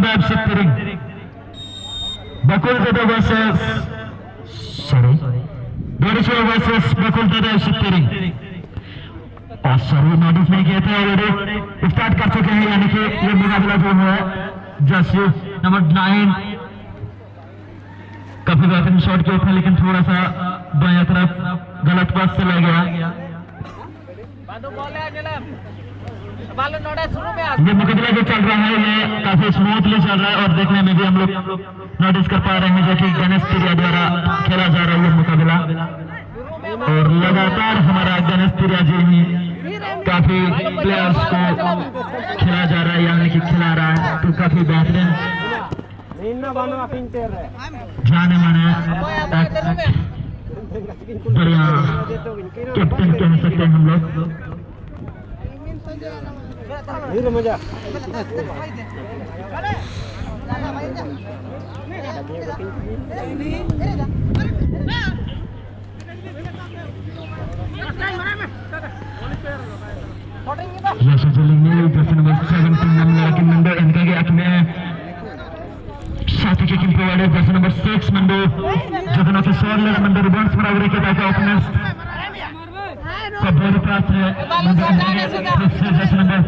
Tadab Shittiring. Bakul Dada versus Dorishwar versus Bakul Tadab Shittiring. और सभी notice नहीं किए थे ऑलरेडी स्टार्ट कर चुके हैं, यानी कि ये मुकाबला जो है जर्सी नंबर 9 काफी बेहतरीन शॉट किया था, लेकिन थोड़ा सा बाएं तरफ गलत पास चला गया। ये मुकाबला जो चल रहा है ये काफी स्मूथली चल रहा है और देखने में भी हम लोग नोटिस कर पा रहे हैं जो कि गणेश तिरिया द्वारा खेला जा रहा है ये मुकाबला। और लगातार हमारा गणेश तिरिया जी ही काफी प्लेयर्स को खिला जा रहा है, यानी कि खिला रहा है, तो काफी बेहतरीन जाने माने बढ़िया कैप्टन कह सकते हैं हम लोग। साथी kicking provided jersey number 6 Mando Jagana के 100 लेग Mando रिबॉन्स बराबरी के बैठा ओपनर्स का बॉल पास है jersey number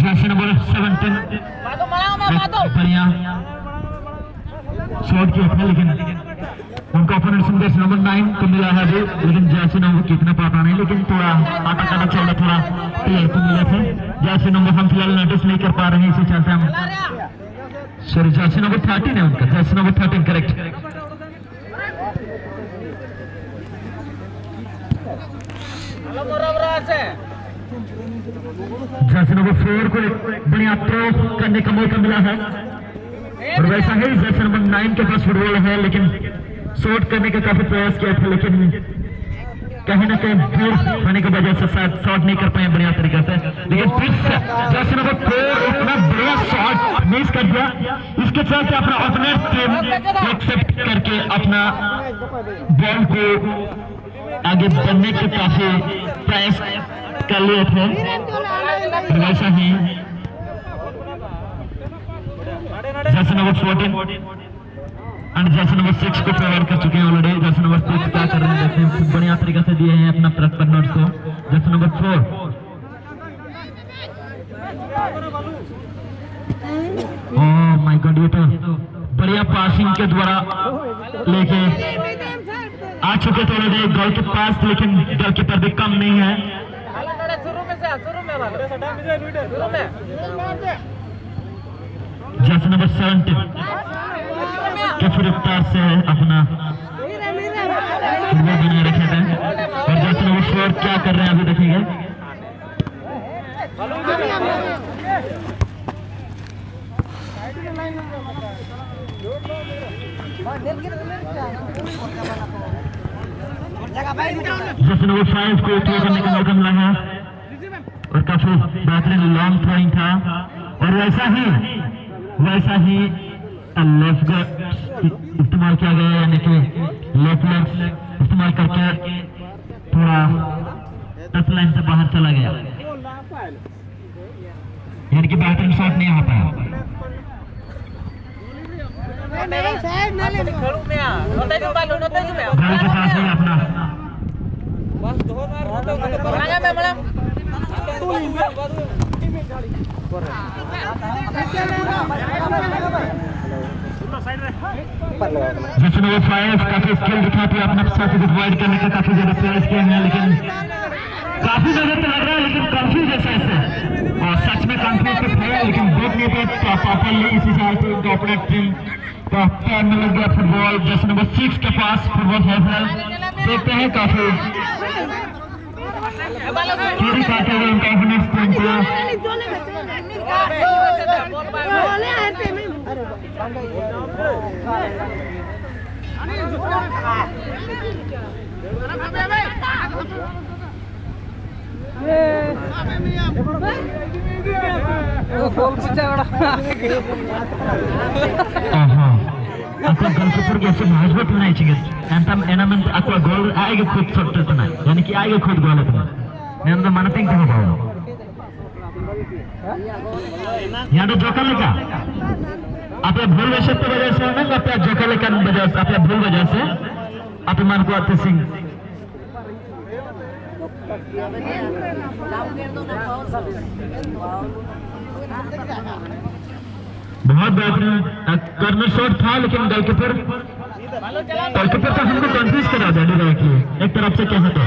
jersey number 17 बढ़िया शॉट किया था, लेकिन उनका ओपोनेंट जर्सी नंबर 9 को मिला है अभी, लेकिन जर्सी नंबर कितना पता नहीं, लेकिन थोड़ा आटा काटा चल रहा, थोड़ा प्लेयर को मिले थे। जर्सी नंबर हम फिलहाल नोटिस नहीं कर पा रहे हैं, इसी चलते हम सॉरी जर्सी नंबर 13 है उनका, Jersey number 13 correct. Jersey number 4 को बढ़िया थ्रो करने का मौका मिला है और वैसा ही जर्सी नंबर 9 के पास फुटबॉल है, लेकिन शॉट करने का काफी प्रयास किया था, लेकिन कहीं ना कहीं दूर होने की वजह से शायद शॉट नहीं कर पाए बढ़िया तरीके से। लेकिन फिर से जर्सी नंबर 4 इतना बढ़िया शॉट मिस कर दिया, इसके चलते अपना ओपोनेंट टीम एक्सेप्ट करके अपना बॉल को आगे बढ़ने के काफी प्रयास कर लिए थे। वैसा ही jersey number 14 and jersey number 6 को प्रोवाइड कर चुके हैं ऑलरेडी। जर्सी नंबर 6 क्या कर रहे हैं देखते हैं, खूब बढ़िया तरीके से दिए हैं अपना पार्टनर्स को। Jersey number 4 oh my God, ये तो बढ़िया पासिंग के द्वारा लेके आ चुके थे ऑलरेडी गोल के पास, लेकिन गोलकीपर भी कम नहीं है। जर्सी नंबर 17 के गिरफ्तार से अपना बनाए रखे थे और जर्सी नंबर 4 क्या कर रहे हैं अभी देखेंगे। जर्सी नंबर 5 को थ्रो करने का मौका मिला है और काफी बेहतरीन लॉन्ग थ्रोइंग था और वैसा ही लेफ्ट इस्तेमाल किया गया, यानी कि लेफ्ट लेग इस्तेमाल करके थोड़ा टच लाइन से बाहर चला गया, यानी कि बेहतरीन शॉट नहीं आ पाया। बॉल के पास ही अपना जर्सी नंबर 5 काफी स्किल दिखाती है अपना साथ डिवाइड करने का, काफी ज्यादा प्रयास किए हैं, लेकिन काफी जगह तो लग रहा है, लेकिन कंफ्यूज है ऐसे और सच में कंफ्यूज तो थे, लेकिन देखने पे प्रॉपरली इसी साल से उनका ओपोनेंट टीम का पैर में लग गया फुटबॉल। जर्सी नंबर 6 के पास फुटबॉल है, देखते हैं काफी चोरी खाते हुए उनका ओपोनेंट टीम को आपको गोलकीपर के ऐसे मजबूत नहीं चाहिए एंतम एनामेंट आपको गोल आएगा खुद शॉट तो नहीं यानी कि आएगा खुद गोल तो नहीं तो मन थिंक हो पाओ यहाँ तो जोकर लेका आप भूल वजह से ना आप जोकर लेका वजह से आप भूल वजह से आप मन को आते सिंह बहुत बेहतरीन कॉर्नर शॉट था लेकिन गोलकीपर तो हमको कंफ्यूज करा दिया डायरेक्टली एक तरफ से क्या था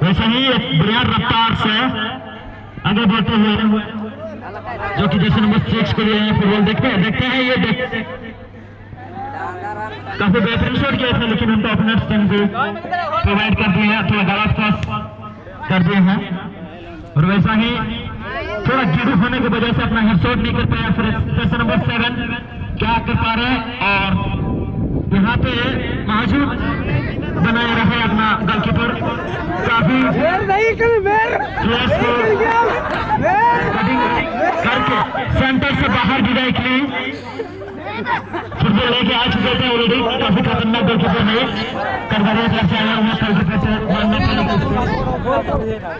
वैसा ही एक बढ़िया रफ्तार से आगे बढ़ते हुए जो कि जैसे नंबर 6 के लिए फुटबॉल देखते हैं ये काफी बेहतरीन शॉट किया था लेकिन उनका ओपोनेंट्स टीम को प्रोवाइड कर दिया थोड़ा गलत पास कर दिए हैं और वैसा ही थोड़ा गिरू होने की वजह से अपना हेड शॉट नहीं कर पाया फिर जैसे नंबर 7 क्या कर पा रहे और यहाँ पे मौजूद बनाए रहे अपना गोलकीपर काफी करके सेंटर से बाहर विदाई के लिए फुटबॉल लेके आ चुके थे ऑलरेडी काफी खतरनाक गोलकीपर है करवाने तरफ से आया हुआ गोलकीपर से मानना पड़ेगा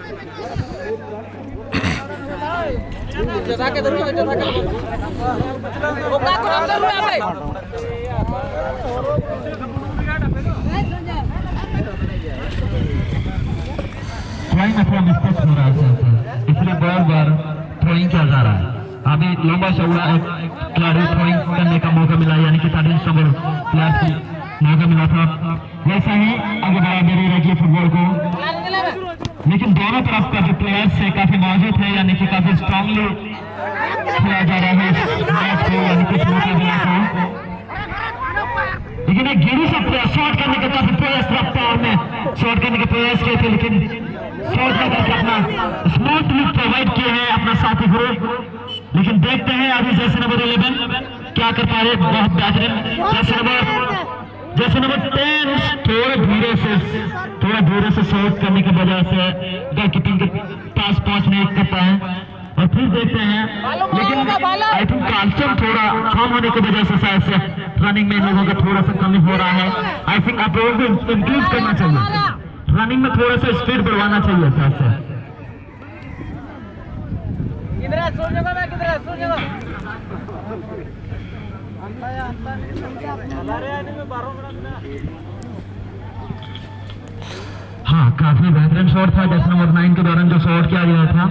थ्रोइंग में थोड़ा मिस्टेक हो रहा है इसलिए बार थ्रोइंग किया जा रहा है अभी लंबा चौड़ा एक खिलाड़ी थ्रोइंग करने का मौका मिला यानी कि 3 नंबर प्लेयर को मौका मिला था वैसा ही आगे बढ़ा दे रही है फुटबॉल को लेकिन दोनों तरफ का जो प्लेयर्स है काफी मौजूद है यानी कि काफी स्ट्रांगली खेला जा रहा है इस मैच को यानी कि मुकाबला को लेकिन एक गिरी से शॉट करने का काफी प्रयास रफ्तार में शॉट करने के प्रयास किए थे लेकिन शॉट करके अपना स्मॉल लुक प्रोवाइड किए हैं अपना साथी को लेकिन देखते हैं अभी जैसे नंबर 11 क्या कर पा रहे बहुत बेहतरीन जैसे नंबर 10 थोड़ा धीरे से शॉट करने की वजह से गोलकीपिंग के पास पहुंच नहीं कर पाए और फिर देखते हैं लेकिन आई थिंक कैल्शियम थोड़ा कम होने की वजह से शायद से रनिंग में इन लोगों का थोड़ा सा कमी हो रहा है आई थिंक आप लोगों को इंक्रीज करना चाहिए रनिंग में थोड़ा सा स्पीड बढ़वाना चाहिए शायद से हाँ काफी बेहतरीन शॉट था जैसे नंबर 9 के दौरान जो शॉट किया गया था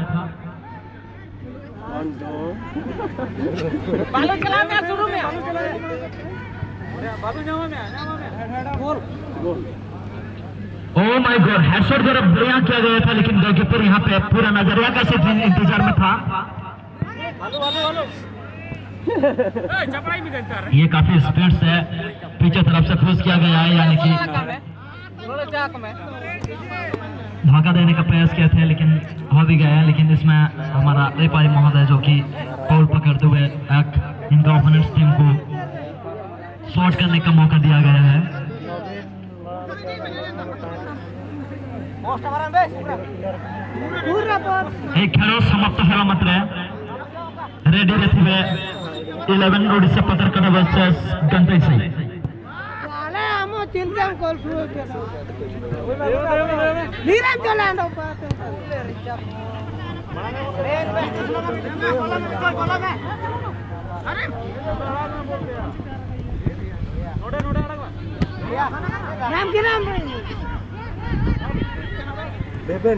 ओह माय गॉड हेडशॉट जरा बढ़िया किया गया था लेकिन गोलकीपर यहाँ पे पूरा नजरिया का सिर्फ इंतजार में था ये काफी स्पीड से पीछे तरफ से पुश किया गया है यानी कि धोखा देने का प्रयास किया था लेकिन हो भी गया लेकिन इसमें हमारा रेफरी महोदय जो कि बॉल पकड़ते हुए इनका ओपोनेंट्स टीम को शॉट करने का मौका दिया गया है एक खेल समाप्त होगा मात्र रेडी रही 11 ओडिशा पत्रकार वर्सेस गंतैसी जैसे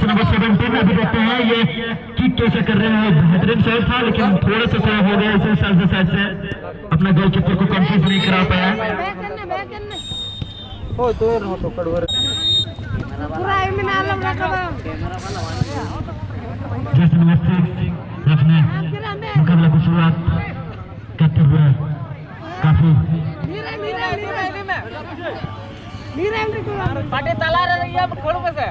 नंबर 17 अभी देखते हैं ये किक कैसे कर रहे हैं बेहतरीन शॉट था लेकिन थोड़ा सा सेव हो गया इसी साइड से अपना गोलकीपर को कंफ्यूज नहीं करा पाया जैसे नंबर 6 अपने मुकाबला की शुरुआत करते हुए काफी पाटे तला रही है खोड़ पे से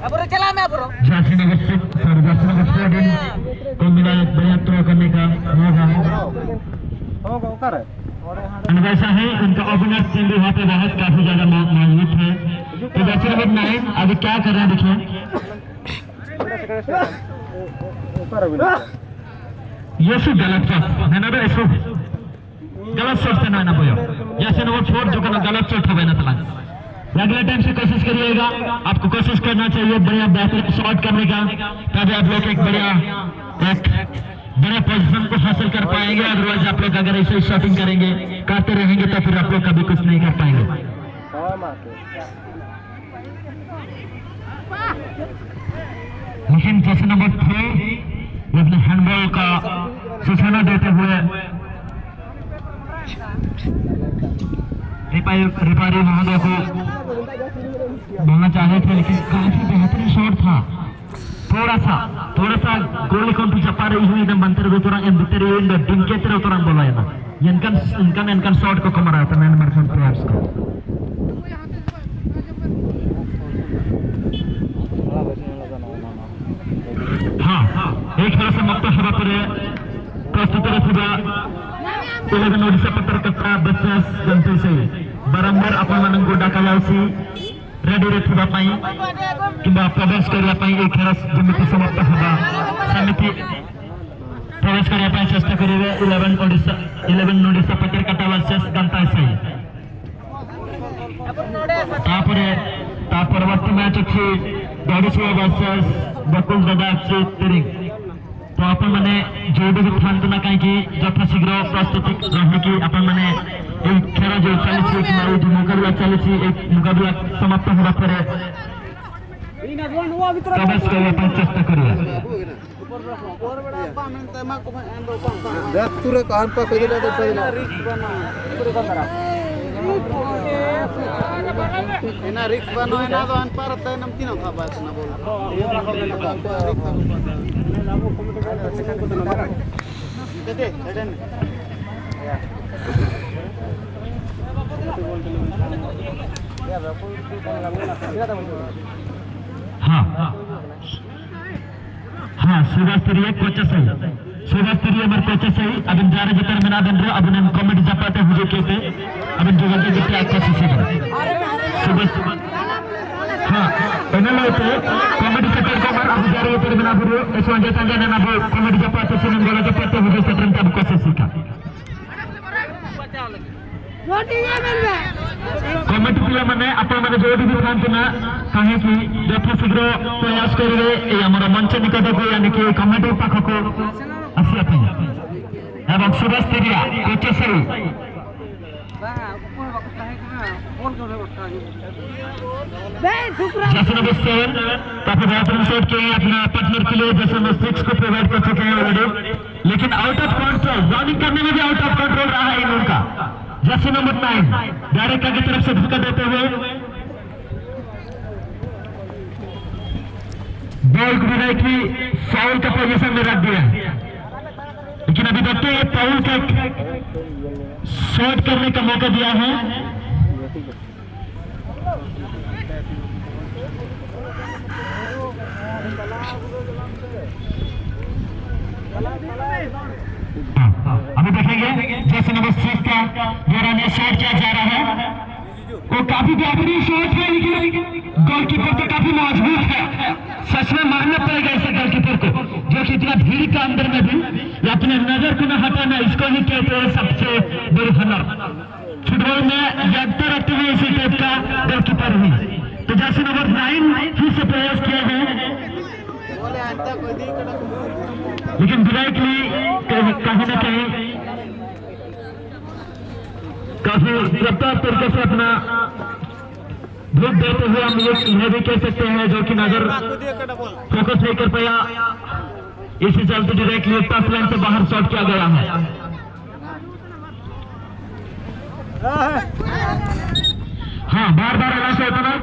अब चला मैं अब झांसी नगर से झांसी नगर से को मिला एक बढ़िया थ्रो करने का मौका है वैसा है उनका ओपनर टीम भी वहाँ पे बहुत काफी ज्यादा मजबूत है तो वैसे नंबर 9 अभी क्या कर रहे हैं देखिए Yesu galat pas, nana ber Yesu galat shot से ना बोलो, जैसे वो छोड़ जो करना गलत शॉट हो गया ना तलाक। अगले टाइम से कोशिश करिएगा, आपको कोशिश करना चाहिए बढ़िया बेहतर शॉट करने का, तभी आप लोग एक बढ़िया पोजीशन को हासिल कर पाएंगे। अदरवाइज आप लोग अगर ऐसे शॉटिंग करेंगे करते रहेंगे तो फिर आप लोग कभी कुछ नहीं कर पाएंगे। लेकिन जैसे नंबर 3 अपने हैंडबॉल का सूचना देते हुए रिपारी महोदय को बोलना चाहे थे, लेकिन काफी बेहतरीन शॉट था। थोड़ा सा गोली कौन चपा रही हुई एकदम बनते रहे तो yang बेहतरीन डिंके तेरे उतरन बोला है ना इनका शॉट को कमरा था मैंने मरफन प्लेयर्स को। हाँ एक खेल समाप्त हवा पर प्रस्तुत रखा 11 ओडिशा पत्रकर्ता बच्चस गंतु से बारंबार अपन मानन को डाकालासी रेडी रखिबा पई किबा प्रवेश करिया पई ए खेल जेमिति समाप्त हवा समिति प्रवेश करिया पई चेष्टा करिवे 11 ओडिशा पत्रकर्ता वर्सेस गंता से ता परवर्ती मैच अछि गौरीश्वर वर्सेस बकुल दादा से तिरिंग। तो अपन माने जो भी थांत ना कहीं यथाशीघ्र प्रस्तुति रहे कि अपन माने एक खेल जो चली जो मुकाबला चली एक मुकाबला समाप्त होगा पर प्रवेश करने पर चेष्टा करिए। Ina risk bano ina do an par tay nam tino khaba na bol dede eden हाँ सुभास्तरीय कोच सही सुभास्तरीय मर कोच सही अब जा रहे जितना मना बन रहे अब उन्हें कमेटी जपाते हुए कहते अब जो गलती जितने आपका सीसी हाँ पहले लोग कमेटी से कर कर अब जा रहे जितना मना बुरे ऐसे वजह से जाने ना वो कमेटी जपाते से नहीं बोला जपाते हुए सत्रन का कोच सीखा कमेटी प्लेयर माने अपन माने जो भी थांत ना कहे कि यथाशीघ्र प्रयास करिवे ए हमर मंच निकट को यानी कि कमेटी पाख को आसिया पई एवं सुभास्तरीय कोच सही जैसे नंबर 7 काफी बेहतरीन शॉट के अपना पार्टनर के लिए जैसे नंबर 6 को प्रोवाइड कर चुके हैं ऑलरेडी, लेकिन आउट ऑफ कंट्रोल रनिंग करने में भी आउट ऑफ कंट्रोल रहा है इनका। जैसे नंबर 9 डायरेक्टर की तरफ से धक्का देते हुए बॉल को विदाई की फाउल का पोजीशन में रख दिया, लेकिन अभी देखते हैं फाउल का शॉट करने का मौका दिया है। अभी देखेंगे जैसे नंबर 6 का दौरान शॉट किया जा रहा है, वो काफी बेहतरीन शॉट है, लेकिन गोलकीपर तो काफी मजबूत है। सच में मानना पड़ेगा इसे गोलकीपर को, जो कि इतना भीड़ का अंदर में भी अपने नजर को न हटाना, इसको ही कहते हैं सबसे बड़ी हुनर। फुटबॉल में यंत्र रखते हुए इसी टाइप का गोलकीपर ही। तो जैसे नंबर 9 फिर से प्रयास किया है, लेकिन विदाई के लिए कहीं न कहीं काफी रफ्तार तरीके से अपना धूप देते हुए हम लोग यह भी कह सकते हैं जो कि नजर फोकस नहीं कर पाया, इसी चलते डायरेक्टली टच लाइन से बाहर शॉट किया गया है। हाँ बार बार अलग से होता ना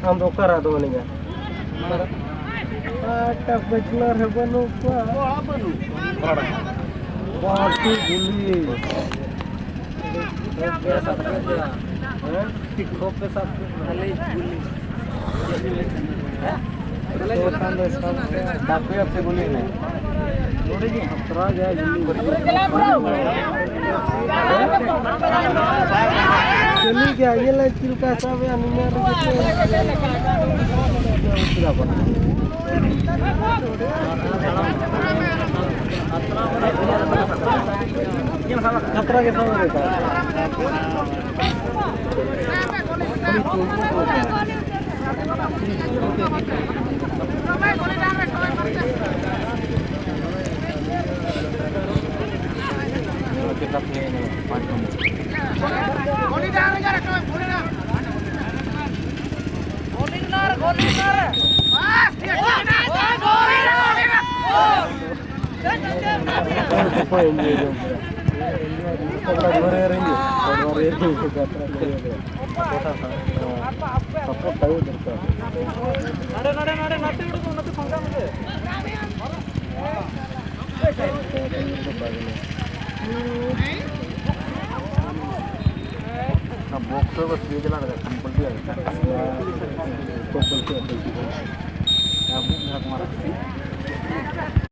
हम तो करा दो नहीं है आटा बचना है बनो का बनू पार्टी गुली पैसा पे सब डाकू आपसे गुली नहीं खतरा जाए चली गया ये लाइट चिलका सब अनिमर खतरा के समय रहता बॉक्स बस पेज ला कंपल्सरी है